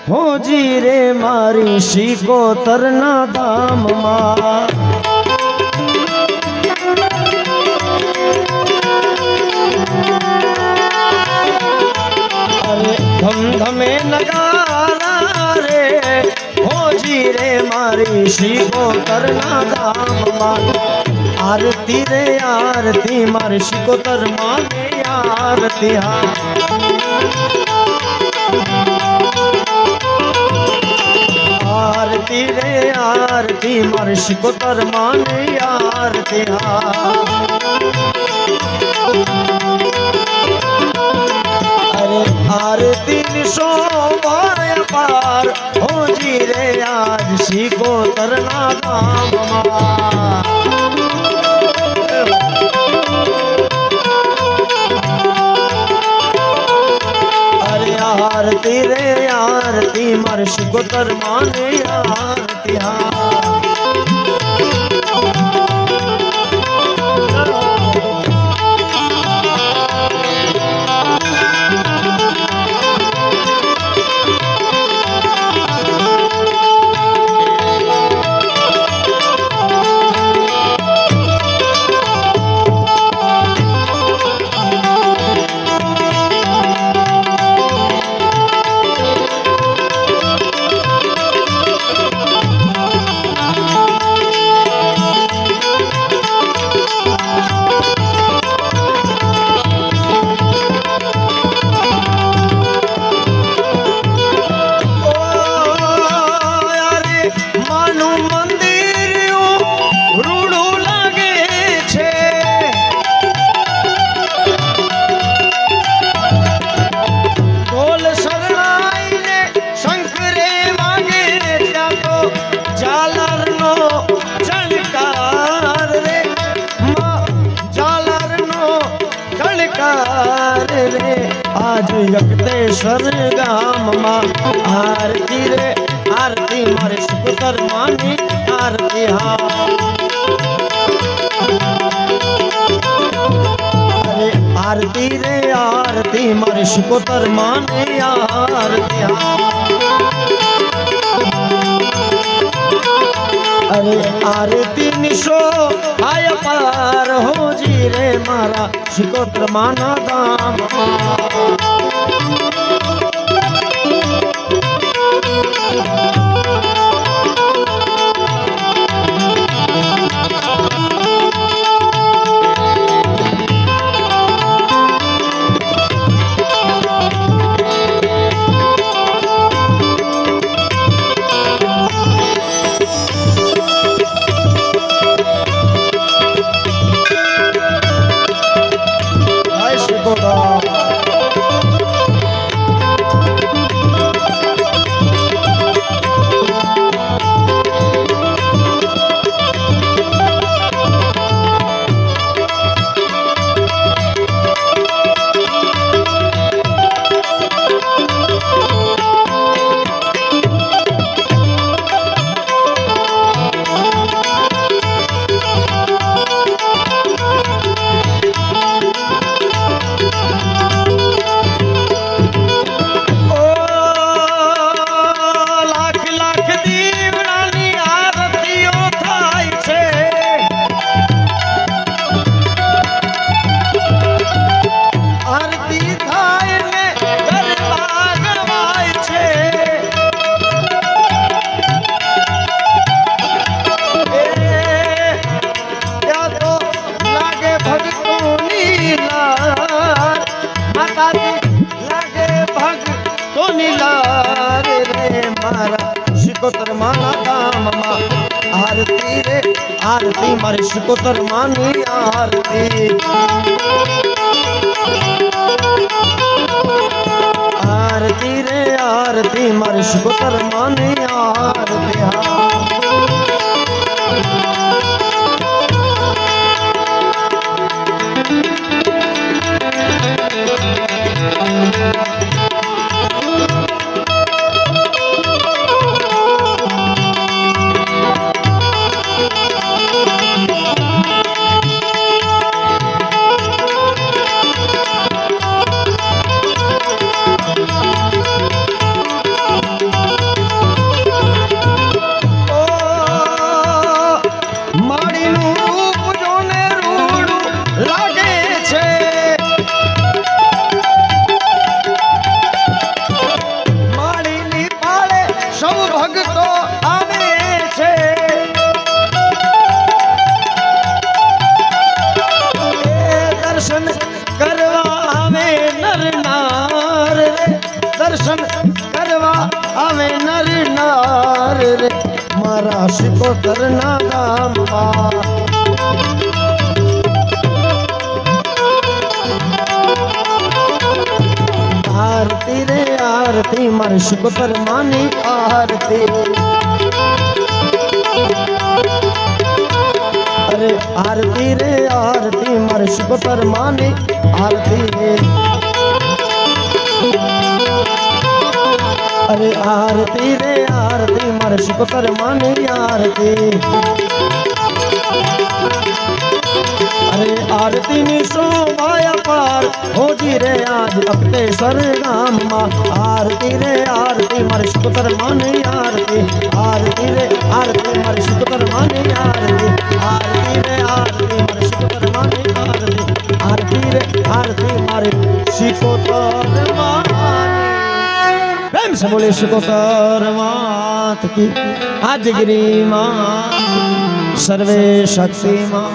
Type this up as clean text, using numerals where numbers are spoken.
હોજી રે મારી શિકોતરના ધામમાં અરે ધમધમે નગારા રે હોજી રે મારી શિકોતરના ધામમાં આરતી રે આરતી મારી શિકોતર માને આરતી आरती रे आरती मारे शिकोतर माने आरती अरे आरती शोभाय पार हो जी रे आज शिकोतर ना धाम आरती रे आरती मारे शिकोतर माने आरती यकतेश्वर गाम मां आरती रे आरती मारे शिकोतर मानी आरती अरे आरती रे आरती मारे शिकोतर माने आरती अरे आरती निशो आय पार हो जी रे मारा शिकोतर माना दाम शिकोतर माना दाम आरती रे आरती मारे शिकोतर मानी आरती आरती रे आरती मारे शिकोतर मानी आरती दर्शन करवा आवे नर नार रे मारा शिकोतर ना गाम आरती रे आरती मार शिकोतर मानी आरती अरे आरती रे आरती मार शिकोतर मानी आरती अरे आरती रे आरती मार शिकोतर मानी आरती अरे आरती नी शोभाया पार हो जी रे आज अपने सरनाम मां आरती रे आरती मार शिकोतर मानी आरती आरती रे आरती मार शिकोतर मानी आरती आरती रे आरती मार शिकोतर मानी आरती आरती रे आरती मार शिकोतर मानी प्रेम से बोले शिकोतर मात की आदिगिरी मां सर्वे शक्ति मां